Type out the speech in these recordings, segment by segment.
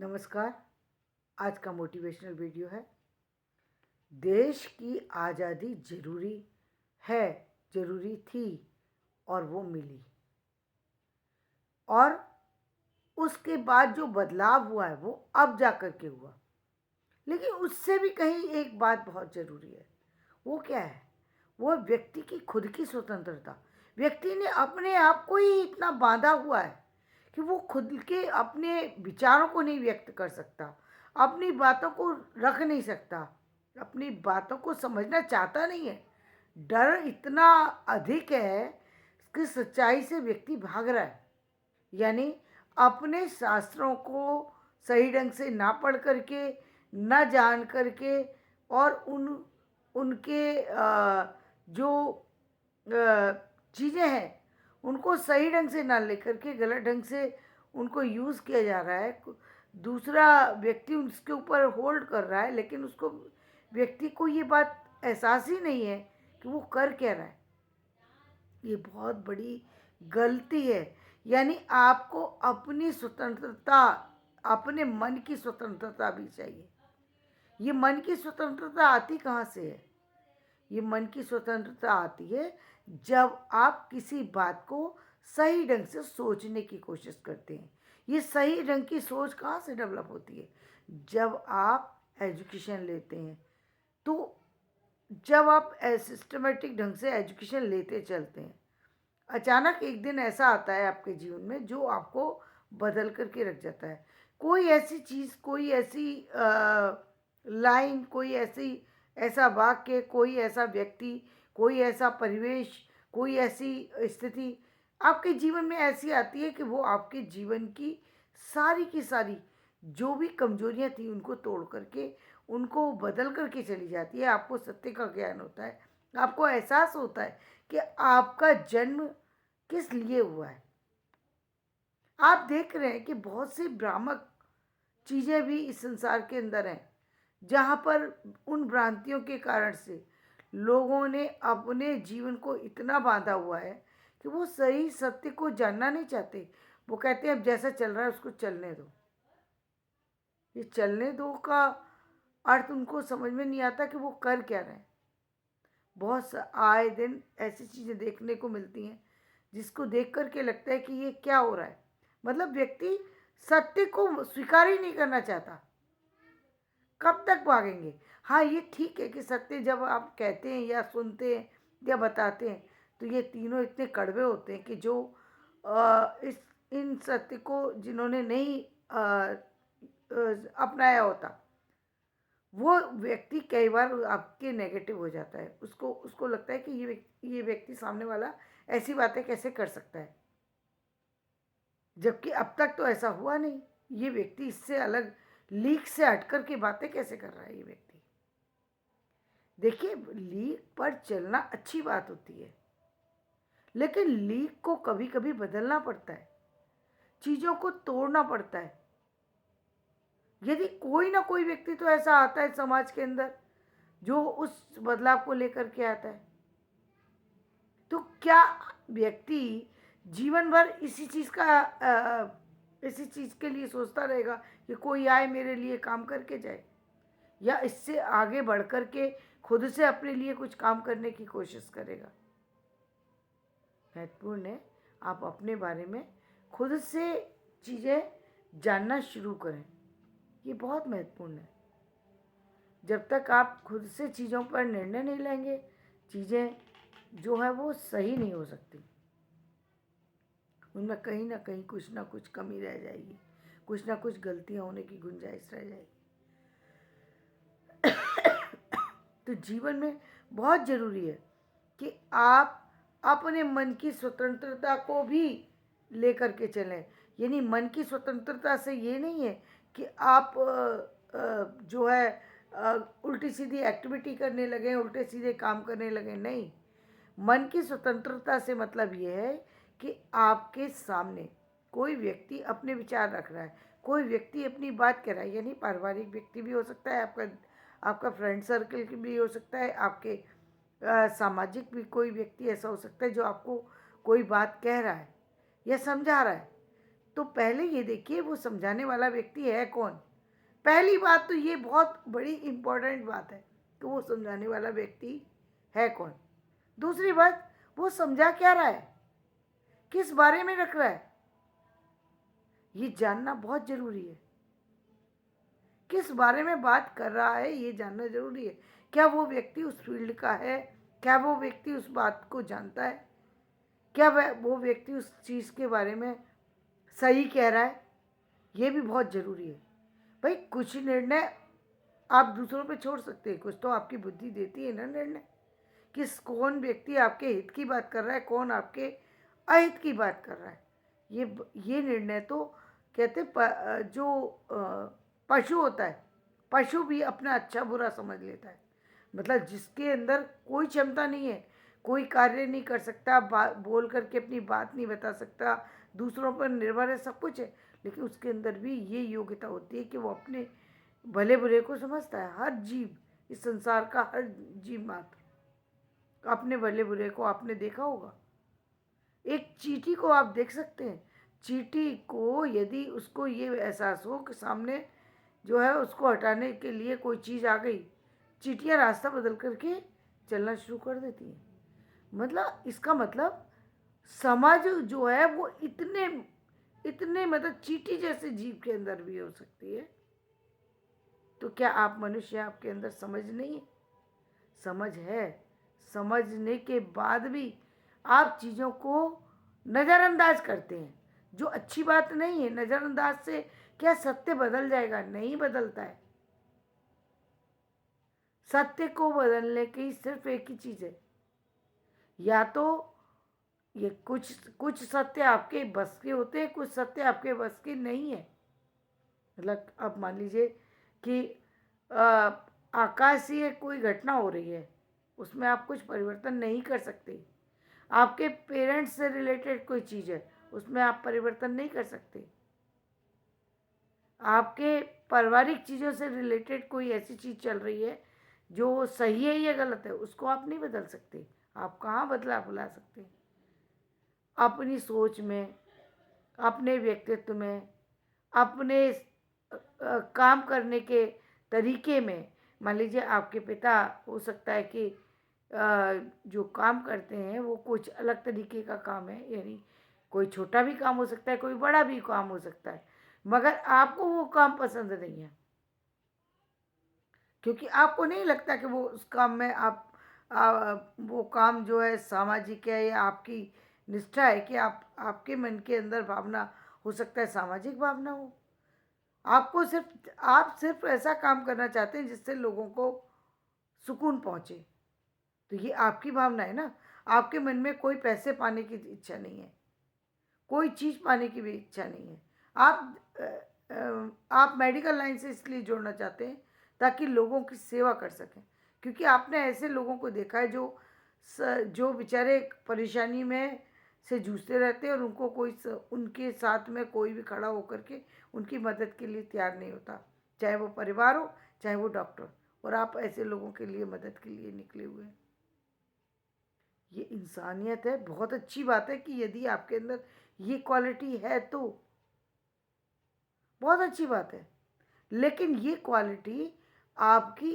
नमस्कार। आज का मोटिवेशनल वीडियो है। देश की आज़ादी ज़रूरी है, ज़रूरी थी और वो मिली। और उसके बाद जो बदलाव हुआ है वो अब जा कर के हुआ। लेकिन उससे भी कहीं एक बात बहुत ज़रूरी है। वो क्या है? वो व्यक्ति की खुद की स्वतंत्रता। व्यक्ति ने अपने आप को ही इतना बांधा हुआ है कि वो खुद के अपने विचारों को नहीं व्यक्त कर सकता, अपनी बातों को रख नहीं सकता, अपनी बातों को समझना चाहता नहीं है। डर इतना अधिक है कि सच्चाई से व्यक्ति भाग रहा है। यानी अपने शास्त्रों को सही ढंग से ना पढ़ करके, ना जान करके, और उनके जो चीज़ें हैं उनको सही ढंग से ना लेकर के गलत ढंग से उनको यूज़ किया जा रहा है। दूसरा व्यक्ति उसके ऊपर होल्ड कर रहा है, लेकिन उसको व्यक्ति को ये बात एहसास ही नहीं है कि वो कर क्या रहा है। ये बहुत बड़ी गलती है। यानी आपको अपनी स्वतंत्रता, अपने मन की स्वतंत्रता भी चाहिए। ये मन की स्वतंत्रता आती कहाँ से है? ये मन की स्वतंत्रता आती है जब आप किसी बात को सही ढंग से सोचने की कोशिश करते हैं। ये सही ढंग की सोच कहाँ से डेवलप होती है? जब आप एजुकेशन लेते हैं। तो जब आप सिस्टमेटिक ढंग से एजुकेशन लेते चलते हैं, अचानक एक दिन ऐसा आता है आपके जीवन में जो आपको बदल करके रख जाता है। कोई ऐसी चीज़, कोई ऐसी लाइन, कोई ऐसा वाक्य, कोई ऐसा व्यक्ति, कोई ऐसा परिवेश, कोई ऐसी स्थिति आपके जीवन में ऐसी आती है कि वो आपके जीवन की सारी जो भी कमजोरियां थी उनको तोड़ करके, उनको बदल करके चली जाती है। आपको सत्य का ज्ञान होता है, आपको एहसास होता है कि आपका जन्म किस लिए हुआ है। आप देख रहे हैं कि बहुत सी भ्रामक चीज़ें भी इस संसार के अंदर हैं, जहाँ पर उन भ्रांतियों के कारण से लोगों ने अपने जीवन को इतना बांधा हुआ है कि वो सही सत्य को जानना नहीं चाहते। वो कहते हैं अब जैसा चल रहा है उसको चलने दो। ये चलने दो का अर्थ उनको समझ में नहीं आता कि वो कर क्या रहे हैं। आए दिन ऐसी चीज़ें देखने को मिलती हैं जिसको देख कर के लगता है कि ये क्या हो रहा है। मतलब व्यक्ति सत्य को स्वीकार ही नहीं करना चाहता। कब तक भागेंगे? हाँ, ये ठीक है कि सत्य जब आप कहते हैं या सुनते हैं या बताते हैं तो ये तीनों इतने कड़वे होते हैं कि जो इस इन सत्य को जिन्होंने नहीं अपनाया होता, वो व्यक्ति कई बार आपके नेगेटिव हो जाता है। उसको उसको लगता है कि ये व्यक्ति सामने वाला ऐसी बातें कैसे कर सकता है, जबकि अब तक तो ऐसा हुआ नहीं। ये व्यक्ति इससे अलग, लीक से हट कर के बातें कैसे कर रहा है ये व्यक्ति। देखिए, लीक पर चलना अच्छी बात होती है, लेकिन लीक को कभी कभी बदलना पड़ता है, चीज़ों को तोड़ना पड़ता है। यदि कोई ना कोई व्यक्ति तो ऐसा आता है समाज के अंदर जो उस बदलाव को लेकर के आता है, तो क्या व्यक्ति जीवन भर इसी चीज़ के लिए सोचता रहेगा कि कोई आए मेरे लिए काम करके जाए, या इससे आगे बढ़ कर के खुद से अपने लिए कुछ काम करने की कोशिश करेगा? महत्वपूर्ण है आप अपने बारे में खुद से चीज़ें जानना शुरू करें। ये बहुत महत्वपूर्ण है। जब तक आप खुद से चीज़ों पर निर्णय नहीं लेंगे, चीज़ें जो है वो सही नहीं हो सकती। उनमें कहीं ना कहीं कुछ ना कुछ कमी रह जाएगी, कुछ ना कुछ गलतियां होने की गुंजाइश रह जाएगी। तो जीवन में बहुत ज़रूरी है कि आप अपने मन की स्वतंत्रता को भी लेकर के चलें। यानी मन की स्वतंत्रता से ये नहीं है कि आप जो है उल्टी सीधी एक्टिविटी करने लगे, उल्टे सीधे काम करने लगे। नहीं, मन की स्वतंत्रता से मतलब ये है कि आपके सामने कोई व्यक्ति अपने विचार रख रहा है, कोई व्यक्ति अपनी बात कह रहा है। यानी पारिवारिक व्यक्ति भी हो सकता है, आपका फ्रेंड सर्कल भी हो सकता है, आपके सामाजिक भी कोई व्यक्ति ऐसा हो सकता है जो आपको कोई बात कह रहा है या समझा रहा है। तो पहले ये देखिए वो समझाने वाला व्यक्ति है कौन। पहली बात तो ये बहुत बड़ी इम्पोर्टेंट बात है कि वो समझाने वाला व्यक्ति है कौन। दूसरी बात, वो समझा क्या रहा है, किस बारे में रख रहा है, ये जानना बहुत ज़रूरी है। किस बारे में बात कर रहा है ये जानना ज़रूरी है। क्या वो व्यक्ति उस फील्ड का है, क्या वो व्यक्ति उस बात को जानता है, क्या वो व्यक्ति उस चीज़ के बारे में सही कह रहा है, ये भी बहुत ज़रूरी है। भाई कुछ निर्णय आप दूसरों पे छोड़ सकते हैं, कुछ तो आपकी बुद्धि देती है ना निर्णय, किस कौन व्यक्ति आपके हित की बात कर रहा है, कौन आपके अहित की बात कर रहा है। ये निर्णय तो कहते जो पशु होता है, पशु भी अपना अच्छा बुरा समझ लेता है। मतलब जिसके अंदर कोई क्षमता नहीं है, कोई कार्य नहीं कर सकता, बोल करके अपनी बात नहीं बता सकता, दूसरों पर निर्भर है, सब कुछ है, लेकिन उसके अंदर भी ये योग्यता होती है कि वो अपने भले बुरे को समझता है। हर जीव, इस संसार का हर जीव मात्र अपने भले बुरे को आपने देखा होगा। एक चींटी को आप देख सकते हैं, चींटी को यदि उसको ये एहसास हो कि सामने जो है उसको हटाने के लिए कोई चीज़ आ गई, चींटियाँ रास्ता बदल करके चलना शुरू कर देती हैं। मतलब इसका मतलब समाज जो है वो इतने इतने मतलब चींटी जैसे जीव के अंदर भी हो सकती है। तो क्या आप मनुष्य, आपके अंदर समझ नहीं है? समझ है। समझने के बाद भी आप चीज़ों को नज़रअंदाज करते हैं, जो अच्छी बात नहीं है। नज़रअंदाज से क्या सत्य बदल जाएगा? नहीं बदलता है। सत्य को बदलने की सिर्फ एक ही चीज़ है, या तो ये कुछ कुछ सत्य आपके बस के होते हैं, कुछ सत्य आपके बस के नहीं है। मतलब अब मान लीजिए कि आकाशीय कोई घटना हो रही है, उसमें आप कुछ परिवर्तन नहीं कर सकते। आपके पेरेंट्स से रिलेटेड कोई चीज़ है, उसमें आप परिवर्तन नहीं कर सकते। आपके पारिवारिक चीज़ों से रिलेटेड कोई ऐसी चीज़ चल रही है जो सही है या गलत है, उसको आप नहीं बदल सकते। आप कहाँ बदलाव ला सकते हैं? अपनी सोच में, अपने व्यक्तित्व में, अपने काम करने के तरीके में। मान लीजिए आपके पिता हो सकता है कि जो काम करते हैं वो कुछ अलग तरीके का काम है, यानी कोई छोटा भी काम हो सकता है, कोई बड़ा भी काम हो सकता है, मगर आपको वो काम पसंद नहीं है, क्योंकि आपको नहीं लगता कि वो उस काम में वो काम जो है सामाजिक है, या आपकी निष्ठा है कि आपके मन के अंदर भावना हो सकता है सामाजिक भावना हो। आप सिर्फ ऐसा काम करना चाहते हैं जिससे लोगों को सुकून पहुंचे। तो ये आपकी भावना है ना। आपके मन में कोई पैसे पाने की इच्छा नहीं है, कोई चीज़ पाने की भी इच्छा नहीं है। आप आप मेडिकल लाइन से इसलिए जोड़ना चाहते हैं ताकि लोगों की सेवा कर सकें, क्योंकि आपने ऐसे लोगों को देखा है जो बेचारे परेशानी में से जूझते रहते हैं, और उनको उनके साथ में कोई भी खड़ा होकर के उनकी मदद के लिए तैयार नहीं होता, चाहे वो परिवार हो, चाहे वो डॉक्टर। और आप ऐसे लोगों के लिए मदद के लिए निकले हुए हैं। ये इंसानियत है। बहुत अच्छी बात है कि यदि आपके अंदर ये क्वालिटी है तो बहुत अच्छी बात है। लेकिन ये क्वालिटी आपकी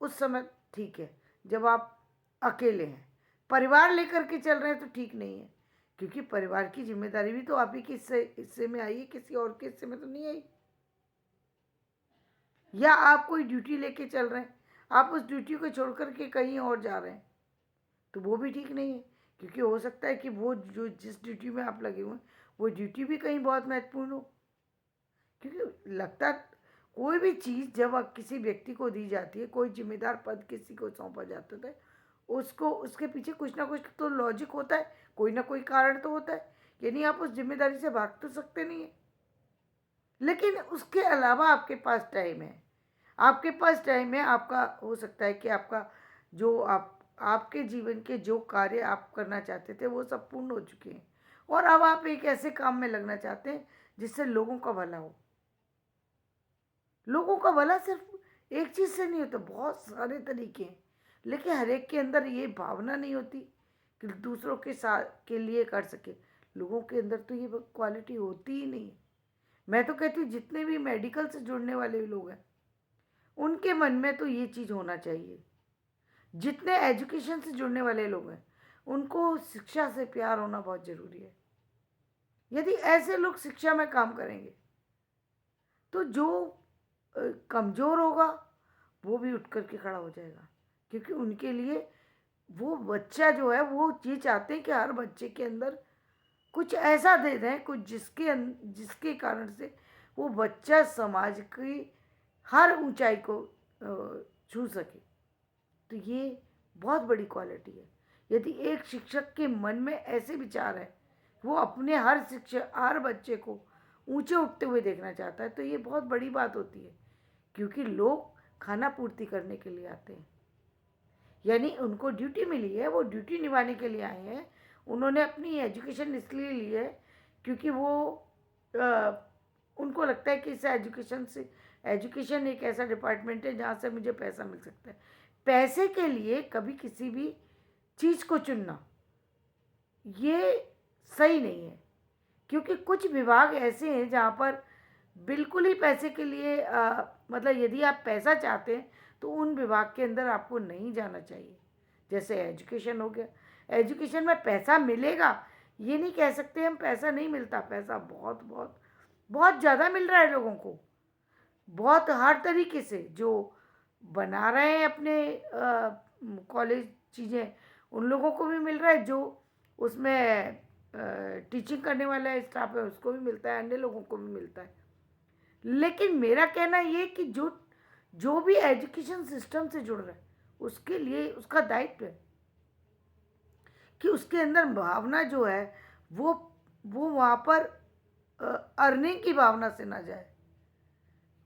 उस समय ठीक है जब आप अकेले हैं। परिवार लेकर के चल रहे हैं तो ठीक नहीं है, क्योंकि परिवार की जिम्मेदारी भी तो आप ही के हिस्से में आई है, किसी और के हिस्से में तो नहीं आई। या आप कोई ड्यूटी लेके चल रहे हैं, आप उस ड्यूटी को छोड़ करके कहीं और जा रहे हैं, तो वो भी ठीक नहीं है, क्योंकि हो सकता है कि वो जो जिस ड्यूटी में आप लगे हुए हैं वो ड्यूटी भी कहीं बहुत महत्वपूर्ण हो। क्योंकि लगता, कोई भी चीज़ जब किसी व्यक्ति को दी जाती है, कोई जिम्मेदार पद किसी को सौंपा जाता है, उसको उसके पीछे कुछ ना कुछ तो लॉजिक होता है, कोई ना कोई कारण तो होता है, यानी आप उस जिम्मेदारी से भाग तो सकते नहीं है। लेकिन उसके अलावा आपके पास टाइम है, आपके पास टाइम है। आपका हो सकता है कि आपका जो आपके जीवन के जो कार्य आप करना चाहते थे वो सब पूर्ण हो चुके हैं, और अब आप एक ऐसे काम में लगना चाहते हैं जिससे लोगों का भला हो। लोगों का भला सिर्फ एक चीज़ से नहीं होता, बहुत सारे तरीके हैं, लेकिन हर एक के अंदर ये भावना नहीं होती कि दूसरों के साथ के लिए कर सके। लोगों के अंदर तो ये क्वालिटी होती ही नहीं है। मैं तो कहती हूँ जितने भी मेडिकल से जुड़ने वाले लोग हैं उनके मन में तो ये चीज़ होना चाहिए। जितने एजुकेशन से जुड़ने वाले लोग हैं उनको शिक्षा से प्यार होना बहुत ज़रूरी है। यदि ऐसे लोग शिक्षा में काम करेंगे तो जो कमज़ोर होगा वो भी उठ कर के खड़ा हो जाएगा, क्योंकि उनके लिए वो बच्चा जो है वो ये चाहते हैं कि हर बच्चे के अंदर कुछ ऐसा दे दें, कुछ जिसके कारण से वो बच्चा समाज की हर ऊंचाई को छू सके। तो ये बहुत बड़ी क्वालिटी है। यदि एक शिक्षक के मन में ऐसे विचार है, वो अपने हर बच्चे को ऊंचे उठते हुए देखना चाहता है, तो ये बहुत बड़ी बात होती है। क्योंकि लोग खाना पूर्ति करने के लिए आते हैं, यानी उनको ड्यूटी मिली है, वो ड्यूटी निभाने के लिए आए हैं। उन्होंने अपनी एजुकेशन इसलिए ली है क्योंकि वो उनको लगता है कि इस एजुकेशन एक ऐसा डिपार्टमेंट है जहाँ से मुझे पैसा मिल सकता है। पैसे के लिए कभी किसी भी चीज़ को चुनना ये सही नहीं है, क्योंकि कुछ विभाग ऐसे हैं जहाँ पर बिल्कुल ही पैसे के लिए मतलब यदि आप पैसा चाहते हैं तो उन विभाग के अंदर आपको नहीं जाना चाहिए। जैसे एजुकेशन हो गया, एजुकेशन में पैसा मिलेगा ये नहीं कह सकते हम पैसा नहीं मिलता, पैसा बहुत बहुत बहुत ज़्यादा मिल रहा है लोगों को। बहुत हर तरीके से जो बना रहे हैं अपने कॉलेज चीज़ें उन लोगों को भी मिल रहा है, जो उसमें टीचिंग करने वाला स्टाफ है उसको भी मिलता है, अन्य लोगों को भी मिलता है। लेकिन मेरा कहना ये कि जो जो भी एजुकेशन सिस्टम से जुड़ रहा है उसके लिए उसका दायित्व है कि उसके अंदर भावना जो है वो वहाँ पर अर्निंग की भावना से ना जाए।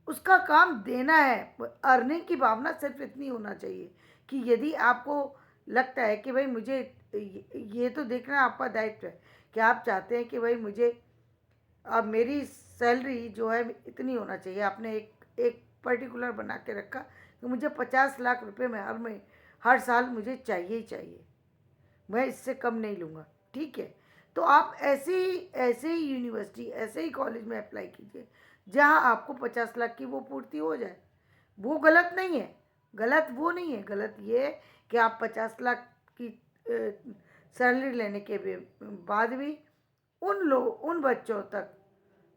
उसका काम देना है। अर्निंग की भावना सिर्फ इतनी होना चाहिए कि यदि आपको लगता है कि भाई मुझे ये तो देखना आपका दायित्व है कि आप चाहते हैं कि भाई मुझे अब मेरी सैलरी जो है इतनी होना चाहिए। आपने एक पर्टिकुलर बना के रखा कि मुझे 50 लाख रुपए में हर साल मुझे चाहिए ही चाहिए, मैं इससे कम नहीं लूँगा। ठीक है, तो आप ऐसे ही यूनिवर्सिटी ऐसे ही कॉलेज में अप्लाई कीजिए जहाँ आपको 50 लाख की वो पूर्ति हो जाए। वो गलत नहीं है, गलत वो नहीं है, गलत ये है कि आप 50 लाख की सैलरी लेने के बाद भी उन बच्चों तक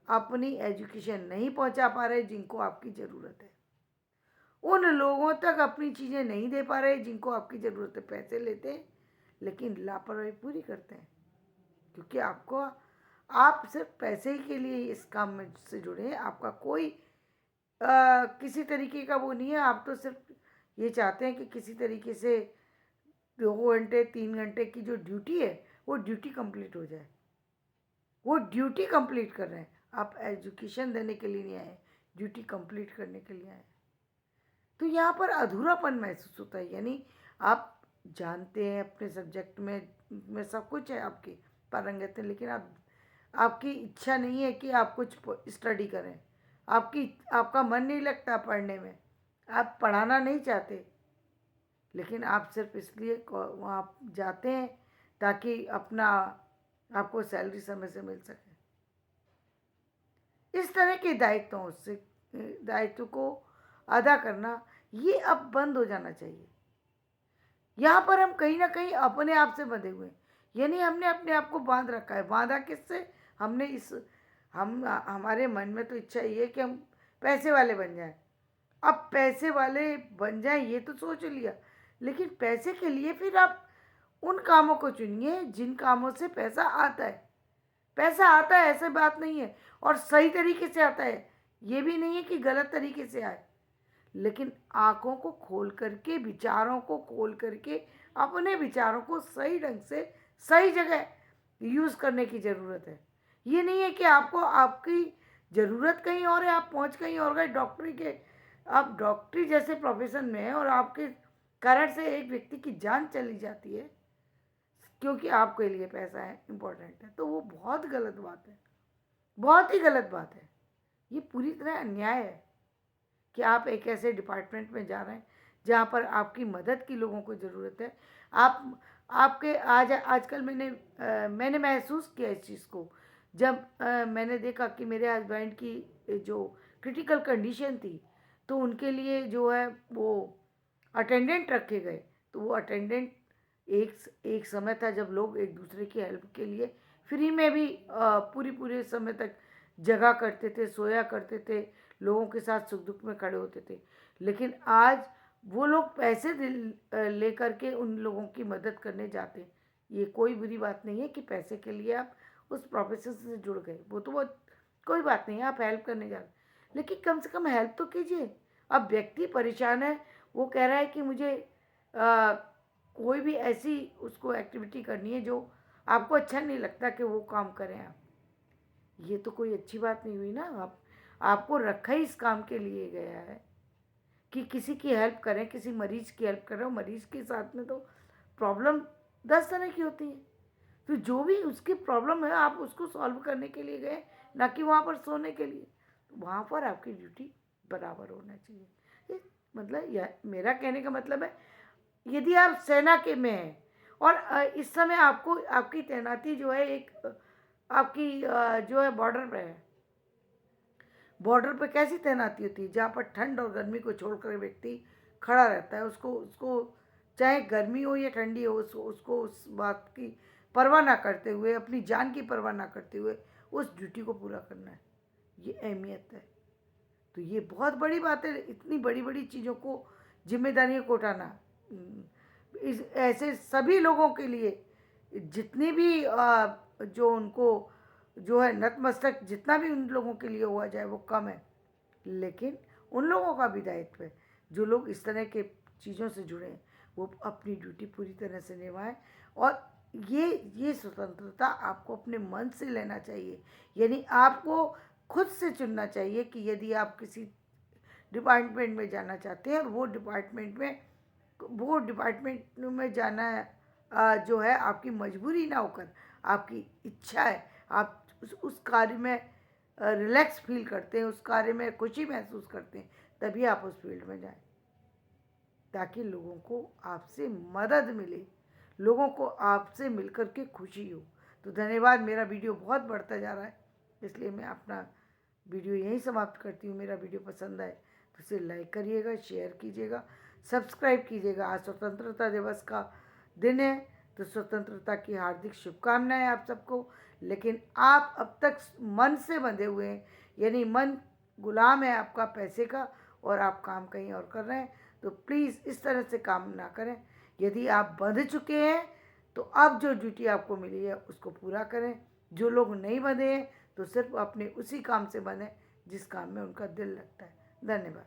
अपनी एजुकेशन नहीं पहुंचा पा रहे जिनको आपकी ज़रूरत है, उन लोगों तक अपनी चीज़ें नहीं दे पा रहे जिनको आपकी ज़रूरत है। पैसे लेते हैं लेकिन लापरवाही पूरी करते हैं, क्योंकि आप सिर्फ पैसे ही के लिए इस काम में से जुड़े हैं। आपका कोई किसी तरीके का वो नहीं है। आप तो सिर्फ ये चाहते हैं कि किसी तरीके से 2 घंटे 3 घंटे की जो ड्यूटी है वो ड्यूटी कंप्लीट हो जाए। वो ड्यूटी कंप्लीट कर रहे हैं, आप एजुकेशन देने के लिए नहीं आए, ड्यूटी कंप्लीट करने के लिए आए। तो यहाँ पर अधूरापन महसूस होता है। यानी आप जानते हैं अपने सब्जेक्ट में सब कुछ है, आपकी पारंगत है, लेकिन आपकी इच्छा नहीं है कि आप कुछ स्टडी करें। आपका मन नहीं लगता पढ़ने में, आप पढ़ाना नहीं चाहते, लेकिन आप सिर्फ इसलिए वहाँ जाते हैं ताकि आपको सैलरी समय से मिल सके। इस तरह के दायित्व को अदा करना ये अब बंद हो जाना चाहिए। यहाँ पर हम कहीं ना कहीं अपने आप से बंधे हुए हैं, यानी हमने अपने आप को बांध रखा है। बांधा किससे? हमने हमारे मन में तो इच्छा ये है कि हम पैसे वाले बन जाएं। अब पैसे वाले बन जाएं ये तो सोच लिया, लेकिन पैसे के लिए फिर आप उन कामों को चुनिए जिन कामों से पैसा आता है। पैसा आता है ऐसे बात नहीं है, और सही तरीके से आता है, ये भी नहीं है कि गलत तरीके से आए, लेकिन आँखों को खोल करके, विचारों को खोल करके अपने विचारों को सही ढंग से सही जगह यूज़ करने की ज़रूरत है। ये नहीं है कि आपकी ज़रूरत कहीं और है, आप पहुँच कहीं और गए। आप डॉक्टरी जैसे प्रोफेशन में हैं और आपके कारण से एक व्यक्ति की जान चली जाती है क्योंकि आपके लिए पैसा है, इम्पोर्टेंट है, तो वो बहुत गलत बात है, बहुत ही गलत बात है। ये पूरी तरह अन्याय है कि आप एक ऐसे डिपार्टमेंट में जा रहे हैं जहाँ पर आपकी मदद की लोगों को ज़रूरत है। आप आपके आज आजकल मैंने महसूस किया इस चीज़ को, जब मैंने देखा कि मेरे हस्बैंड की जो क्रिटिकल कंडीशन थी, तो उनके लिए जो है वो अटेंडेंट रखे गए। तो वो अटेंडेंट, एक समय था जब लोग एक दूसरे की हेल्प के लिए फ्री में भी पूरी पूरे समय तक जगा करते थे, सोया करते थे, लोगों के साथ सुख दुख में खड़े होते थे। लेकिन आज वो लोग पैसे लेकर के उन लोगों की मदद करने जाते हैं। ये कोई बुरी बात नहीं है कि पैसे के लिए आप उस प्रोफेशन से जुड़ गए, वो तो बहुत कोई बात नहीं है, आप हेल्प करने जा रहे हैं। लेकिन कम से कम हेल्प तो कीजिए। अब व्यक्ति परेशान है, वो कह रहा है कि मुझे आ, कोई भी ऐसी उसको एक्टिविटी करनी है जो आपको अच्छा नहीं लगता कि वो काम करें आप। ये तो कोई अच्छी बात नहीं हुई ना। आप आपको रखा ही इस काम के लिए गया है कि किसी की हेल्प करें, किसी मरीज की हेल्प करें। और मरीज के साथ में तो प्रॉब्लम 10 तरह की होती है, तो जो भी उसकी प्रॉब्लम है आप उसको सॉल्व करने के लिए गए, ना कि वहाँ पर सोने के लिए। तो वहाँ पर आपकी ड्यूटी बराबर होना चाहिए। मतलब यह मेरा कहने का मतलब है, यदि आप सेना के में हैं और इस समय आपको आपकी तैनाती जो है एक आपकी जो है बॉर्डर पे है। बॉर्डर पे कैसी तैनाती होती है, जहाँ पर ठंड और गर्मी को छोड़कर व्यक्ति खड़ा रहता है। उसको उसको चाहे गर्मी हो या ठंडी हो, उसको उस बात की परवाह ना करते हुए, अपनी जान की परवाह ना करते हुए उस ड्यूटी को पूरा करना है। ये अहमियत है। तो ये बहुत बड़ी बात है, इतनी बड़ी बड़ी चीज़ों को, जिम्मेदारियों को उठाना। इस ऐसे सभी लोगों के लिए, जितनी भी जो उनको जो है नतमस्तक, जितना भी उन लोगों के लिए हुआ जाए वो कम है। लेकिन उन लोगों का भी दायित्व है जो लोग इस तरह के चीज़ों से जुड़े हैं, वो अपनी ड्यूटी पूरी तरह से निभाएं। और ये स्वतंत्रता आपको अपने मन से लेना चाहिए। यानी आपको खुद से चुनना चाहिए कि यदि आप किसी डिपार्टमेंट में जाना चाहते हैं और वो डिपार्टमेंट में जाना है, जो है आपकी मजबूरी ना होकर आपकी इच्छा है, आप उस कार्य में रिलैक्स फील करते हैं, उस कार्य में खुशी महसूस करते हैं, तभी आप उस फील्ड में जाएं, ताकि लोगों को आपसे मदद मिले, लोगों को आपसे मिलकर के खुशी हो। तो धन्यवाद। मेरा वीडियो बहुत बढ़ता जा रहा है, इसलिए मैं अपना वीडियो यहीं समाप्त करती हूँ। मेरा वीडियो पसंद आए तो इसे लाइक करिएगा, शेयर कीजिएगा, सब्सक्राइब कीजिएगा। आज स्वतंत्रता दिवस का दिन है, तो स्वतंत्रता की हार्दिक शुभकामनाएं आप सबको। लेकिन आप अब तक मन से बंधे हुए हैं, यानी मन गुलाम है आपका पैसे का, और आप काम कहीं और कर रहे हैं। तो प्लीज़ इस तरह से काम ना करें। यदि आप बंध चुके हैं तो अब जो ड्यूटी आपको मिली है उसको पूरा करें। जो लोग नहीं बंधे हैं तो सिर्फ अपने उसी काम से बंधें जिस काम में उनका दिल लगता है। धन्यवाद।